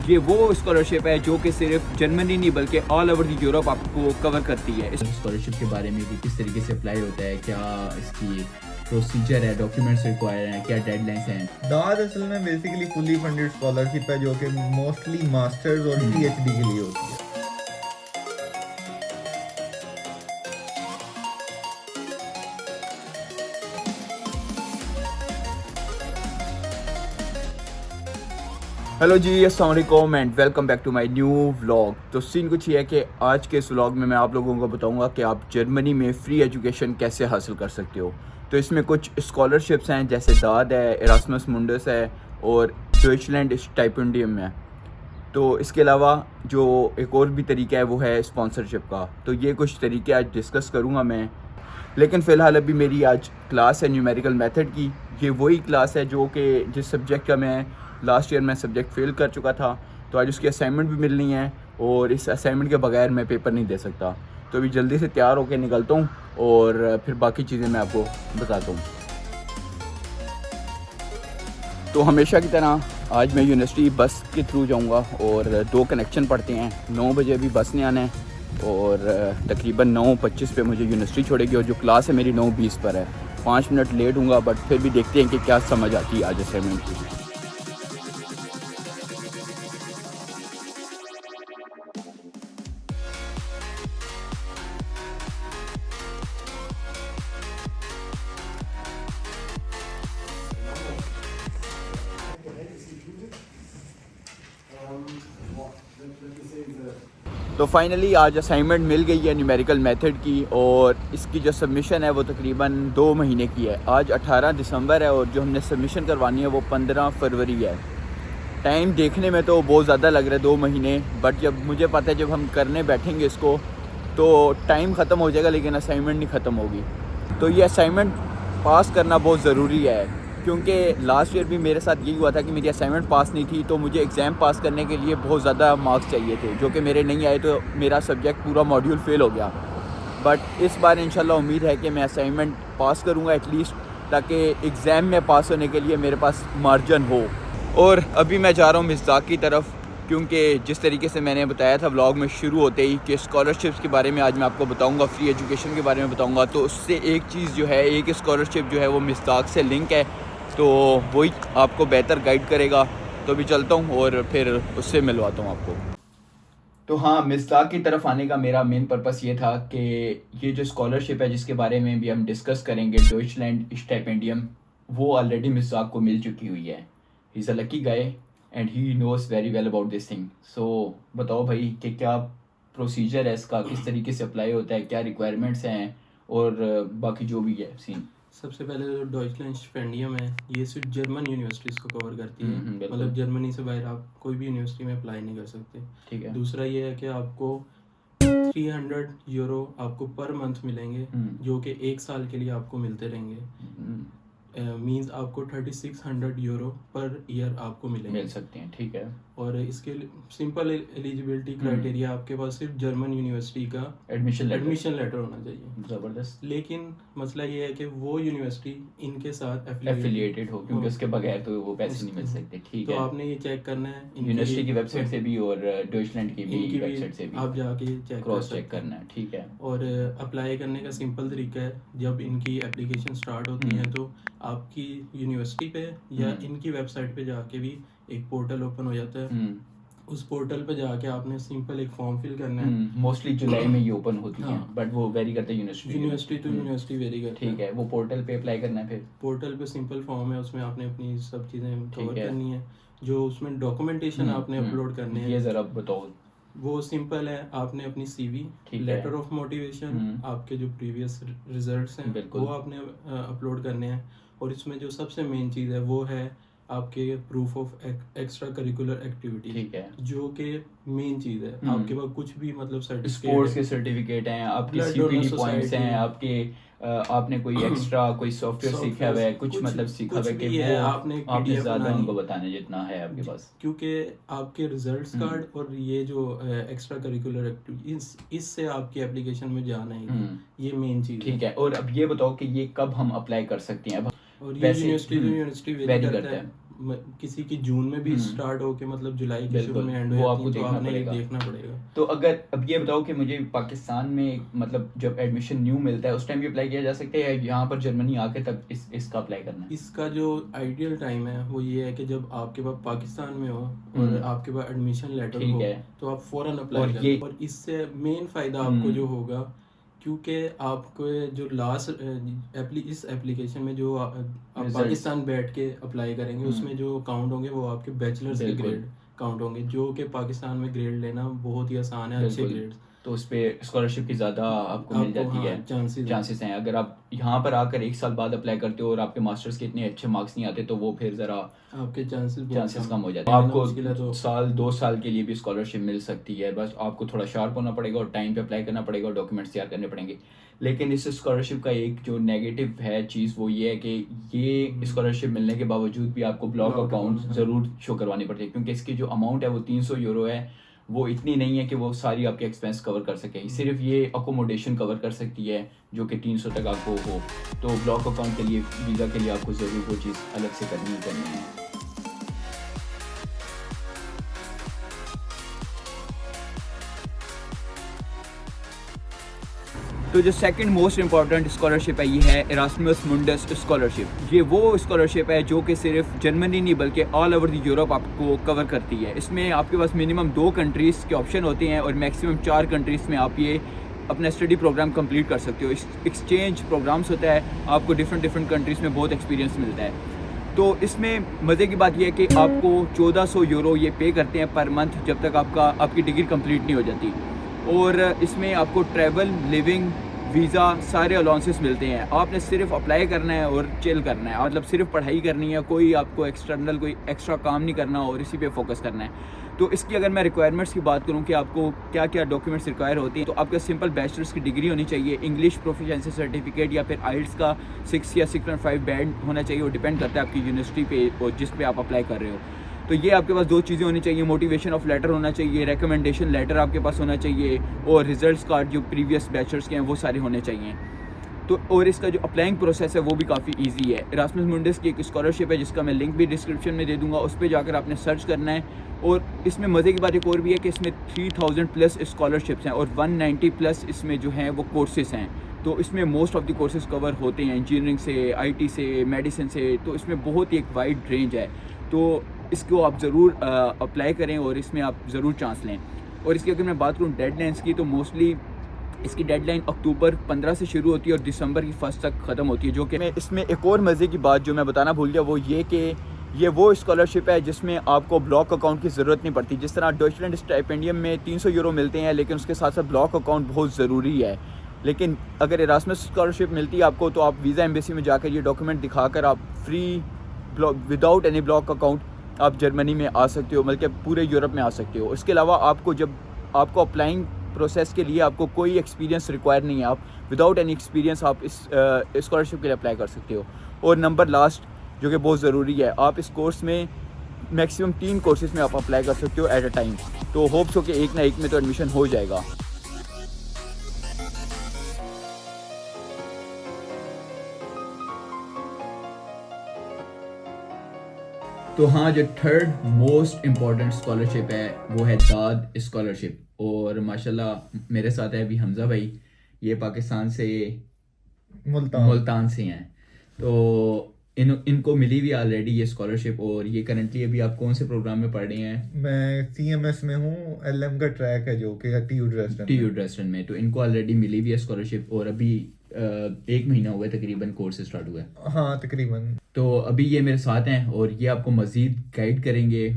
ये वो स्कॉलरशिप है जो कि सिर्फ जर्मनी नहीं बल्कि ऑल ओवर दी यूरोप आपको कवर करती है। इस स्कॉलरशिप के बारे में भी किस तरीके से अप्लाई होता है, क्या इसकी प्रोसीजर है, डॉक्यूमेंट्स रिक्वायर हैं, क्या डेडलाइंस हैं। दाद असल में बेसिकली फुली फंडेड स्कॉलरशिप है जो कि मोस्टली मास्टर्स और पीएचडी के लिए होती है। हेलो जी, अस्सलाम वालेकुम and welcome back to my new vlog. तो सीन कुछ ये है कि आज के इस व्लॉग में मैं आप लोगों को बताऊंगा कि आप जर्मनी में फ्री एजुकेशन कैसे हासिल कर सकते हो। तो इसमें कुछ स्कॉलरशिप्स हैं जैसे दाद है, इरास्मस मुंडस है और डॉइचलैंड स्टाइपेंडियम है। तो इसके अलावा जो एक और भी तरीका है वो है स्पॉन्सरशिप का। तो ये कुछ तरीके आज डिस्कस करूँगा मैं, लेकिन फ़िलहाल अभी मेरी आज क्लास है न्यूमेरिकल मेथड की। ये वही क्लास है जो कि जिस सब्जेक्ट का मैं लास्ट ईयर में सब्जेक्ट फेल कर चुका था। तो आज उसकी असाइनमेंट भी मिलनी है और इस असाइनमेंट के बगैर मैं पेपर नहीं दे सकता। तो अभी जल्दी से तैयार होकर निकलता हूँ और फिर बाकी चीज़ें मैं आपको बताता हूँ। तो हमेशा की तरह आज मैं यूनिवर्सिटी बस के थ्रू जाऊँगा और 2 कनेक्शन पड़ते हैं। 9 बजे अभी बस ने आना है और तकरीबन 9:25 पे मुझे यूनिवर्सिटी छोड़ेगी और जो क्लास है मेरी 9:20 पर है। 5 मिनट लेट हूँगा बट फिर भी देखते हैं कि क्या समझ आती है आज असाइनमेंट की। तो फाइनली आज असाइनमेंट मिल गई है न्यूमेरिकल मेथड की और इसकी जो सबमिशन है वो तकरीबन 2 महीने की है। आज 18 दिसंबर है और जो हमने सबमिशन करवानी है वो 15 फरवरी है। टाइम देखने में तो बहुत ज़्यादा लग रहा है 2 महीने, बट जब मुझे पता है जब हम करने बैठेंगे इसको तो टाइम ख़त्म हो जाएगा लेकिन असाइनमेंट नहीं ख़त्म होगी। तो ये असाइनमेंट पास करना बहुत ज़रूरी है क्योंकि लास्ट ईयर भी मेरे साथ यही हुआ था कि मेरी असाइनमेंट पास नहीं थी। तो मुझे एग्ज़ाम पास करने के लिए बहुत ज़्यादा मार्क्स चाहिए थे जो कि मेरे नहीं आए, तो मेरा सब्जेक्ट पूरा मॉड्यूल फ़ेल हो गया। बट इस बार इंशाल्लाह उम्मीद है कि मैं असाइनमेंट पास करूँगा एटलीस्ट, ताकि एग्ज़ाम में पास होने के लिए मेरे पास मार्जिन हो। और अभी मैं जा रहा हूँ मिज़दाक की तरफ क्योंकि जिस तरीके से मैंने बताया था व्लॉग में शुरू होते ही कि स्कॉलरशिप्स के बारे में आज मैं आपको बताऊंगा, फ्री एजुकेशन के बारे में बताऊंगा। तो उससे एक चीज़ जो है, एक स्कॉलरशिप जो है वो मिज़दाक से लिंक है, तो वही आपको बेहतर गाइड करेगा। तो अभी चलता हूँ और फिर उससे मिलवाता हूँ आपको। तो हाँ, मिज़दाक की तरफ आने का मेरा मेन पर्पस ये था कि ये जो स्कॉलरशिप है जिसके बारे में भी हम डिस्कस करेंगे, डॉइचलैंड स्टाइपेंडियम, वो ऑलरेडी मिज़दाक को मिल चुकी हुई है। He is a lucky guy and he knows very well about this thing. So बताओ भाई कि क्या प्रोसीजर है इसका, किस तरीके से अप्लाई होता है, क्या रिक्वायरमेंट्स हैं और बाकी जो भी है सीन। सबसे पहले जो डॉइचलैंड स्टिपेंडियम है ये सिर्फ जर्मन यूनिवर्सिटीज़ को कवर करती है। बिल्कुल। मतलब जर्मनी से बाहर आप कोई भी यूनिवर्सिटी में अप्लाई नहीं कर सकते। ठीक है। दूसरा ये है कि आपको 300 यूरो आपको पर मंथ मिलेंगे जो कि 1 साल के लिए आपको मिलते रहेंगे। मींस आपको 3600 यूरो पर ईयर आपको मिल मिलेंगे। सकते हैं। ठीक है। और इसके सिंपल एलिजिबिलिटी क्राइटेरिया आपके पास सिर्फ जर्मन यूनिवर्सिटी का एडमिशन लेटर होना चाहिए। ज़बरदस्त। लेकिन मसला ये है कि वो यूनिवर्सिटी इनके साथ एफिलिएटेड हो क्योंकि उसके बगैर तो वो पैसे नहीं मिल सकते। ठीक तो है। आपने ये चेक करना है यूनिवर्सिटी की वेबसाइट से भी और डॉइचलैंड की भी वेबसाइट से भी आप जाके चेक क्रॉस चेक करना है। ठीक है। और अप्लाई करने का सिंपल तरीका है, जब इनकी एप्लीकेशन स्टार्ट होती है तो आपकी यूनिवर्सिटी पे या इनकी वेबसाइट पे जाके भी एक पोर्टल ओपन हो जाता है। उस पोर्टल पे जाके आपने सिंपल एक फॉर्म फिल करना है। मोस्टली जुलाई में ये ओपन होती हैं, बट वो वेरी करता है यूनिवर्सिटी टू यूनिवर्सिटी वेरी करता है। ठीक है। वो पोर्टल पे अप्लाई करना है। फिर पोर्टल पे सिंपल फॉर्म है, उसमें आपने अपनी सब चीज़ें कवर है। करनी है। जो उसमें डॉक्यूमेंटेशन आपने अपलोड करने हैं ये ज़रा बताओ। वो सिंपल है, आपने अपनी सीवी, लेटर ऑफ मोटिवेशन, आपके जो प्रीवियस रिजल्ट्स हैं वो आपने अपलोड करने हैं। और इसमें जो सबसे मेन चीज़ है वो है आपके proof of extra curricular activity. ठीक है। जो कि मेन चीज़ है। आपके पास कुछ भी मतलब स्पोर्ट्स के सर्टिफिकेट हैं, आपके सीपीडी पॉइंट्स हैं, आपके आपने कोई एक्स्ट्रा कोई सॉफ्टवेयर सीखा हुआ है, कुछ मतलब सीखा हुआ है कि वो आपने ज़्यादा उनको बताना है जितना है आपके पास। क्योंकि आपके रिजल्ट्स कार्ड और ये जो एक्स्ट्रा करिकुलर एक्टिविटी इससे आपकी एप्लीकेशन में जाना है, ये मेन चीज़। ठीक है। और अब ये बताओ कि ये कब हम अप्लाई कर सकते हैं। अब और ये यूनिवर्सिटी वेरी करता है। किसी की जून में भी स्टार्ट हो के मतलब जुलाई के शुरू में एंड वो हो आपको जाती है, तो आपने ये देखना देखना पड़ेगा। तो अगर अब ये बताओ कि मुझे पाकिस्तान में मतलब जब एडमिशन न्यू मिलता है उस टाइम भी अप्लाई किया जा सकता है या यहाँ पर जर्मनी आके तब इसका अप्लाई करना है? इसका जो आइडियल टाइम है वो ये है कि जब आपके पास पाकिस्तान में हो और आपके पास एडमिशन लेटर हो तो आप फौरन अप्लाई करें। और इससे मेन फायदा आपको जो होगा, क्योंकि आपको जो लास्ट इस एप्लीकेशन में जो आप पाकिस्तान बैठ के अप्लाई करेंगे उसमें जो काउंट होंगे वो आपके बैचलर्स के ग्रेड काउंट होंगे, जो कि पाकिस्तान में ग्रेड लेना बहुत ही आसान है, अच्छे ग्रेड, तो उस पे स्कॉलरशिप की ज़्यादा आपको मिल जाती है, चांसेस हैं। अगर आप यहाँ पर आकर 1 साल बाद अप्लाई करते हो और आपके मास्टर्स के इतने अच्छे मार्क्स नहीं आते तो वो फिर ज़रा आपके चांसेस कम हो जाते हैं। आपको साल 2 साल के लिए भी स्कॉलरशिप मिल सकती है, बस आपको थोड़ा शार्प होना पड़ेगा और टाइम पे अप्लाई करना पड़ेगा और डॉक्यूमेंट्स तैयार करने पड़ेंगे। लेकिन इस स्कॉलरशिप का एक जो नेगेटिव है चीज़ वो ये है कि ये स्कॉलरशिप मिलने के बावजूद भी आपको ब्लॉक अकाउंट ज़रूर शो करवानी पड़ती है, क्योंकि इसकी जो अमाउंट है वो 300 यूरो है, वो इतनी नहीं है कि वो सारी आपके एक्सपेंस कवर कर सके। सिर्फ ये अकोमोडेशन कवर कर सकती है जो कि 300 तक आपको हो। तो ब्लॉक अकाउंट के लिए, वीज़ा के लिए आपको ज़रूर वो चीज़ अलग से करनी है। तो जो सेकंड मोस्ट इम्पॉर्टेंट स्कॉलरशिप है ये है इरास्मस मुंडस स्कॉलरशिप। ये वो स्कॉलरशिप है जो कि सिर्फ जर्मनी नहीं बल्कि ऑल ओवर द यूरोप आपको कवर करती है। इसमें आपके पास मिनिमम 2 कंट्रीज़ के ऑप्शन होते हैं और मैक्सिमम 4 कंट्रीज़ में आप ये अपना स्टडी प्रोग्राम कंप्लीट कर सकते हो। एक्सचेंज प्रोग्राम्स होता है, आपको डिफरेंट कंट्रीज़ में बहुत एक्सपीरियंस मिलता है। तो इसमें मज़े की बात यह है कि आपको 1400 यूरो ये पे करते हैं पर मंथ जब तक आपकी डिग्री कंप्लीट नहीं हो जाती। और इसमें आपको ट्रैवल, लिविंग, वीज़ा सारे अलाउंसेस मिलते हैं। आपने सिर्फ अप्लाई करना है और चिल करना है, मतलब सिर्फ पढ़ाई करनी है, कोई आपको एक्सटर्नल कोई एक्स्ट्रा काम नहीं करना और इसी पे फोकस करना है। तो इसकी अगर मैं रिक्वायरमेंट्स की बात करूं कि आपको क्या क्या डॉक्यूमेंट्स रिक्वायर होती हैं, तो आपका सिंपल बैचलर्स की डिग्री होनी चाहिए, इंग्लिश प्रोफिशिएंसी सर्टिफिकेट या फिर आइल्स का 6 या 6.5 बैंड होना चाहिए। वो डिपेंड करता है आपकी यूनिवर्सिटी पे और जिस पे आप अप्लाई कर रहे हो। तो ये आपके पास 2 चीज़ें होनी चाहिए, मोटिवेशन ऑफ लेटर होना चाहिए, रिकमेंडेशन लेटर आपके पास होना चाहिए और रिजल्ट्स कार्ड जो प्रीवियस बैचलर्स के हैं वो सारे होने चाहिए। तो और इसका जो अप्लाइंग प्रोसेस है वो भी काफ़ी इजी है। इरास्मस मुंडस की एक स्कॉलरशिप है जिसका मैं लिंक भी डिस्क्रिप्शन में दे दूंगा, उस पर जाकर आपने सर्च करना है। और इसमें मज़े की बात एक और भी है कि इसमें 3000 प्लस स्कॉलरशिप्स हैं और 190 प्लस इसमें जो हैं वो कोर्सेज़ हैं। तो इसमें most of the courses cover होते हैं, इंजीनियरिंग से, IT से, मेडिसिन से। तो इसमें बहुत ही एक वाइड रेंज है। तो इसको आप ज़रूर अप्लाई करें और इसमें आप ज़रूर चांस लें। और इसकी अगर मैं बात करूँ डेडलाइंस की, तो मोस्टली इसकी डेडलाइन अक्टूबर 15 से शुरू होती है और दिसंबर की 1 तक ख़त्म होती है। जो कि इसमें एक और मज़े की बात जो मैं बताना भूल गया वो ये कि ये वो स्कॉलरशिप है जिसमें आपको ब्लॉक अकाउंट की ज़रूरत नहीं पड़ती। जिस तरह डॉइचलैंड स्टाइपेंडियम में 300 यूरो मिलते हैं, लेकिन उसके साथ साथ ब्लॉक अकाउंट बहुत ज़रूरी है। लेकिन अगर इरास्मस स्कॉलरशिप मिलती है आपको, तो आप वीज़ा एम्बेसी में जाकर ये डॉक्यूमेंट दिखाकर आप free without any block account आप जर्मनी में आ सकते हो, बल्कि पूरे यूरोप में आ सकते हो। इसके अलावा आपको अप्लाइंग प्रोसेस के लिए आपको कोई एक्सपीरियंस रिक्वायर नहीं है। आप विदाउट एनी एक्सपीरियंस आप इस स्कॉलरशिप के लिए अप्लाई कर सकते हो। और नंबर लास्ट जो कि बहुत ज़रूरी है, आप इस कोर्स में मैक्सिमम 3 कोर्सेज में आप अप्लाई कर सकते हो एट अ टाइम। तो होप्स हो कि एक ना एक में तो एडमिशन हो जाएगा। तो हाँ, जो थर्ड मोस्ट इम्पॉर्टेंट स्कॉलरशिप है वो है दाद स्कॉलरशिप। और माशाल्लाह मेरे साथ है अभी हमज़ा भाई, ये पाकिस्तान से मुल्तान से हैं। तो इनको मिली भी ऑलरेडी ये स्कॉलरशिप। और ये करंटली अभी आप कौन से प्रोग्राम में पढ़ रहे हैं? मैं CMS में हूँ, LM का ट्रैक है जो कि TU ड्रेसडन में। तो इनको ऑलरेडी मिली भी है स्कॉलरशिप और अभी 1 महीना हुआ है तकरीबन कोर्स स्टार्ट हुआ है। हाँ तकरीबन। तो अभी ये मेरे साथ हैं और ये आपको मज़ीद गाइड करेंगे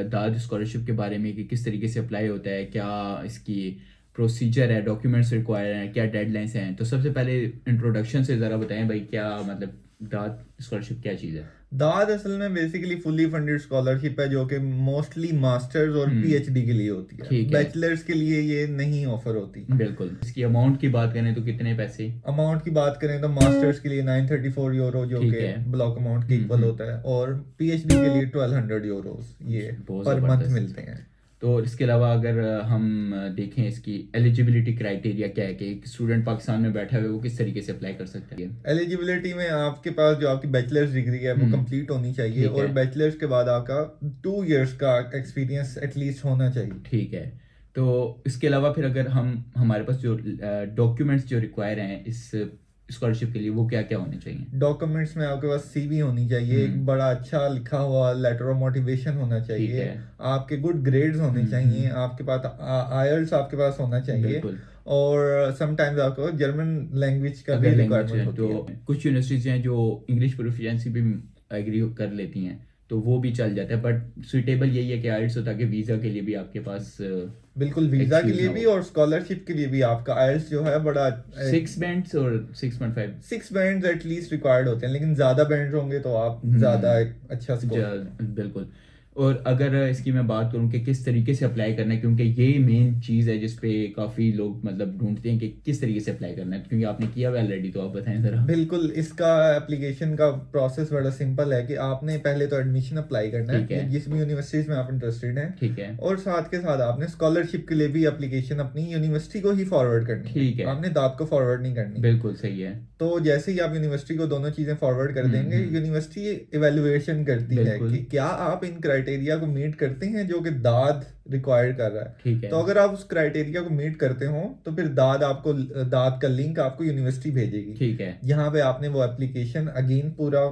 दाद स्कॉलरशिप के बारे में कि किस तरीके से अप्लाई होता है, क्या इसकी प्रोसीजर है, डॉक्यूमेंट्स रिक्वायर हैं, क्या डेडलाइंस हैं। तो सबसे पहले इंट्रोडक्शन से ज़रा बताएं भाई, क्या मतलब दाद स्कॉलरशिप क्या चीज़ है? दाद असल में बेसिकली फुली फंडेड स्कॉलरशिप है जो कि मोस्टली मास्टर्स और PhD के लिए होती है। बैचलर्स के लिए ये नहीं ऑफर होती। बिल्कुल। इसकी अमाउंट की बात करें तो कितने पैसे? अमाउंट की बात करें तो मास्टर्स के लिए 934 यूरो जो कि ब्लॉक अमाउंट के इक्वल होता है, और PhD के लिए 1200 यूरोस ये पर मंथ मिलते हैं। तो इसके अलावा अगर हम देखें इसकी एलिजिबिलिटी क्राइटेरिया क्या है कि एक स्टूडेंट पाकिस्तान में बैठा हुआ है वो किस तरीके से अप्लाई कर सकता है? एलिजिबिलिटी में आपके पास जो आपकी बैचलर्स डिग्री है वो कंप्लीट होनी चाहिए और बैचलर्स के बाद आपका 2 इयर्स का एक्सपीरियंस एटलीस्ट होना चाहिए। ठीक है। तो इसके अलावा फिर अगर हमारे पास जो डॉक्यूमेंट्स जो रिक्वायर हैं इस स्कॉलरशिप के लिए वो क्या क्या होने चाहिए? डॉक्यूमेंट्स में आपके पास सीवी होनी चाहिए, एक बड़ा अच्छा लिखा हुआ लेटर ऑफ मोटिवेशन होना चाहिए, आपके गुड ग्रेड्स होने चाहिए, आपके पास आईएलटीएस आपके पास होना चाहिए और समटाइम्स आपको जर्मन लैंग्वेज का भी रिक्वायरमेंट होती है। कुछ यूनिवर्सिटीज हैं जो इंग्लिश प्रोफिशिएंसी भी एग्री कर लेती हैं तो वो भी चल जाता है, बट सुइटेबल यही है कि आइल्स हो ताकि वीजा के लिए भी आपके पास बिल्कुल वीजा के लिए भी और स्कॉलरशिप के लिए भी आपका आइल्स जो है बड़ा 6 बैंड्स और 6.5 बैंड्स एटलीस्ट रिक्वायर्ड होते हैं, लेकिन ज्यादा बैंड्स होंगे तो आप ज्यादा अच्छा स्कोर। बिल्कुल। और अगर इसकी मैं बात करूं कि किस तरीके से अप्लाई करना है, क्योंकि ये मेन चीज़ है जिस पे काफ़ी लोग मतलब ढूंढते हैं कि किस तरीके से अप्लाई करना है, क्योंकि आपने किया हुआ ऑलरेडी, तो आप बताएं ज़रा। बिल्कुल, इसका एप्लीकेशन का प्रोसेस बड़ा सिंपल है कि आपने पहले तो एडमिशन अप्लाई करना है जिस भी यूनिवर्सिटीज में आप इंटरेस्टेड हैं, ठीक है, और साथ के साथ आपने स्कॉलरशिप के लिए भी एप्लीकेशन अपनी यूनिवर्सिटी को ही फॉरवर्ड करनी है, ठीक है, आपने दाद को फॉरवर्ड नहीं करनी। बिल्कुल सही है। तो जैसे ही आप यूनिवर्सिटी को दोनों चीजें फॉरवर्ड कर देंगे, यूनिवर्सिटी इवेल्युएशन करती है कि क्या आप इन क्राइटेरिया को मीट करते हैं जो कि दाद रिक्वायर्ड कर रहा है, ठीक है। तो अगर आप उस क्राइटेरिया को मीट करते हो तो फिर दाद का लिंक आपको यूनिवर्सिटी भेजेगी, ठीक है। यहाँ पे आपने वो एप्लीकेशन अगेन पूरा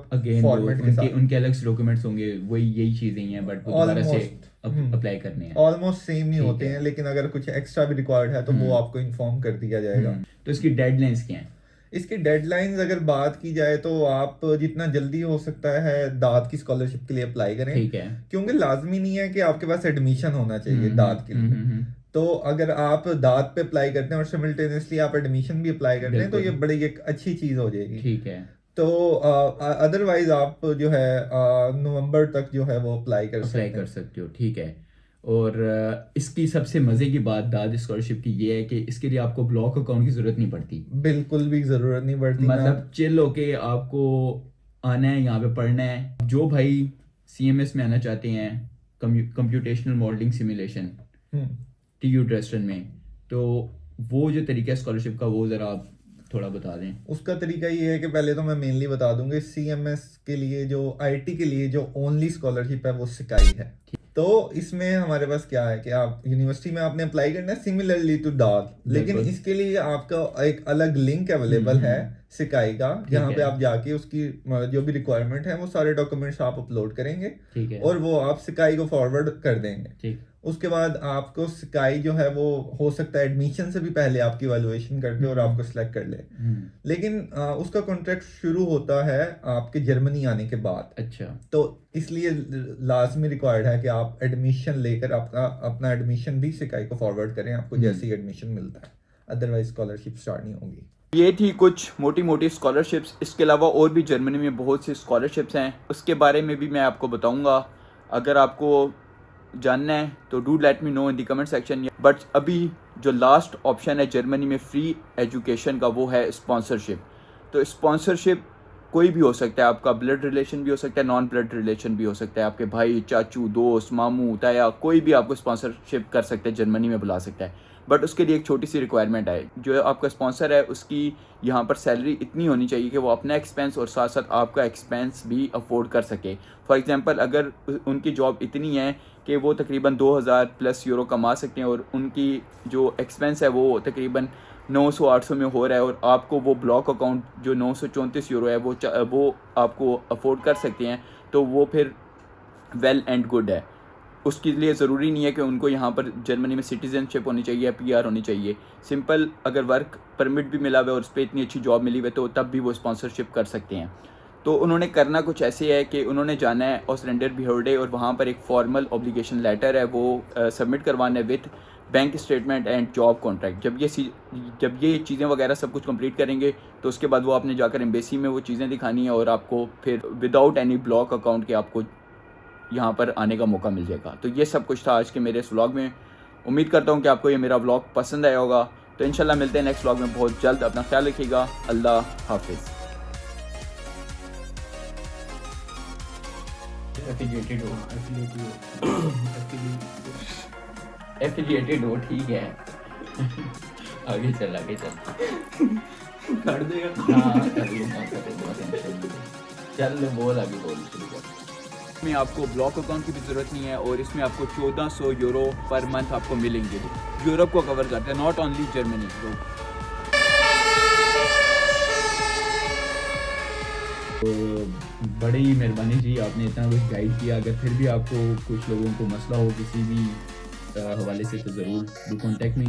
फॉर्मेट के साथ, उनके अलग डॉक्यूमेंट्स होंगे, वही यही चीजें ही हैं, बट दोबारा से अप्लाई करने हैं। ऑलमोस्ट सेम ही होते हैं, लेकिन अगर कुछ एक्स्ट्रा भी रिक्वायर्ड है तो वो आपको इन्फॉर्म कर दिया जाएगा। तो इसकी डेडलाइंस क्या है? इसकी डेडलाइंस अगर बात की जाए तो आप जितना जल्दी हो सकता है दाद की स्कॉलरशिप के लिए अप्लाई करें, ठीक है, क्योंकि लाजमी नहीं है कि आपके पास एडमिशन होना चाहिए दाद के लिए। तो अगर आप दाद पे अप्लाई करते हैं और सिमिल्टेनियसली आप एडमिशन भी अप्लाई करते हैं तो ये बड़ी एक अच्छी चीज हो जाएगी, ठीक है। तो अदरवाइज आप जो है नवंबर तक जो है वो अप्लाई कर सकते हो, ठीक है। और इसकी सबसे मजे की बात दाद स्कॉलरशिप की ये है कि इसके लिए आपको ब्लॉक अकाउंट की जरूरत नहीं पड़ती, बिल्कुल भी जरूरत नहीं पड़ती, मतलब चिल होके आपको आना है, यहाँ पे पढ़ना है। जो भाई CMS में आना चाहते हैं, कंप्यूटेशनल मॉडलिंग सिमुलेशन TU ड्रेस्टन में, तो वो जो तरीका है स्कॉलरशिप का वो जरा आप थोड़ा बता दें। उसका तरीका ये है कि पहले तो मैं मेनली बता दूंगा, CMS के लिए जो IT के लिए जो ओनली स्कॉलरशिप है वो सिकाई है। तो इसमें हमारे पास क्या है कि आप यूनिवर्सिटी में आपने अप्लाई करना है सिमिलरली टू दाद, लेकिन इसके लिए आपका एक अलग लिंक अवेलेबल है सिकाई का, जहाँ पे आप जाके उसकी जो भी रिक्वायरमेंट है वो सारे डॉक्यूमेंट्स आप अपलोड करेंगे, ठीक है, और वो आप सिकाई को फॉरवर्ड कर देंगे, ठीक। उसके बाद आपको सिकाई जो है वो हो सकता है एडमिशन से भी पहले आपकी इवैल्यूएशन कर दे और आपको सिलेक्ट कर ले, लेकिन उसका कॉन्ट्रैक्ट शुरू होता है आपके जर्मनी आने के बाद। अच्छा, तो इसलिए लाजमी रिक्वायर्ड है कि आप एडमिशन लेकर अपना एडमिशन भी सिकाई को फॉरवर्ड करें आपको जैसे ही एडमिशन मिलता है, अदरवाइज स्कॉलरशिप स्टार्ट नहीं होगी। ये थी कुछ मोटी मोटी स्कॉलरशिप्स। इसके अलावा और भी जर्मनी में बहुत सी स्कॉलरशिप्स हैं, उसके बारे में भी मैं आपको बताऊंगा। अगर आपको जानना है तो do let me know in the comment section. But अभी जो लास्ट ऑप्शन है जर्मनी में फ्री एजुकेशन का वो है स्पॉन्सरशिप। तो स्पॉन्सरशिप कोई भी हो सकता है, आपका ब्लड रिलेशन भी हो सकता है, नॉन ब्लड रिलेशन भी हो सकता है, आपके भाई, चाचू, दोस्त, मामू, ताया, कोई भी आपको स्पॉन्सरशिप कर सकता है, जर्मनी में बुला सकता है। बट उसके लिए एक छोटी सी रिक्वायरमेंट है, जो आपका स्पॉन्सर है उसकी यहाँ पर सैलरी इतनी होनी चाहिए कि वो अपना एक्सपेंस और साथ साथ आपका एक्सपेंस भी अफोर्ड कर सके। फॉर एग्जांपल, अगर उनकी जॉब इतनी है कि वो तकरीबन 2000+ यूरो कमा सकते हैं और उनकी जो एक्सपेंस है वो तकरीबन 900-800 में हो रहा है, और आपको वो ब्लॉक अकाउंट जो 934 यूरो है वो आपको अफोर्ड कर सकते हैं, तो वो फिर वेल एंड गुड है। उसके लिए ज़रूरी नहीं है कि उनको यहाँ पर जर्मनी में सिटीजनशिप होनी चाहिए या PR होनी चाहिए। सिंपल अगर वर्क परमिट भी मिला हुआ है और उस पर इतनी अच्छी जॉब मिली हुई है तो तब भी वो स्पॉन्सरशिप कर सकते हैं। तो उन्होंने करना कुछ ऐसे है कि उन्होंने जाना है ऑस्ट्रेंडर बिहोर्डे और वहाँ पर एक फॉर्मल ऑब्लिगेशन लेटर है वो सबमिट करवाना है with bank statement and job contract. जब ये चीज़ें वगैरह सब कुछ कंप्लीट करेंगे तो उसके बाद वो आपने जाकर एम्बेसी में वो चीज़ें दिखानी है और आपको फिर विदाउट एनी ब्लॉक अकाउंट के आपको यहाँ पर आने का मौका मिल जाएगा। तो ये सब कुछ था आज के मेरे इस व्लॉग में। उम्मीद करता हूँ कि आपको ये मेरा व्लॉग पसंद आया होगा। तो इंशाल्लाह मिलते हैं नेक्स्ट व्लॉग में बहुत जल्द। अपना ख्याल रखिएगा। अल्लाह हाफिज़। एफिलिएटेड हो एफिलिएटेड हो, ठीक है। आगे चल कर देगा। हाँ कर लूँगा, टेंशन नहीं। चल बोल, आगे बोल, शुरू कर। इसमें आपको ब्लॉक अकाउंट की भी ज़रूरत नहीं है और इसमें आपको 1400 यूरो पर मंथ आपको मिलेंगे। यूरोप को कवर करते हैं, नॉट ओनली जर्मनी। तो बड़ी मेहरबानी जी, आपने इतना कुछ गाइड किया। अगर फिर भी आपको कुछ लोगों को मसला हो किसी भी हवाले से तो ज़रूर डू कॉन्टेक्ट मी।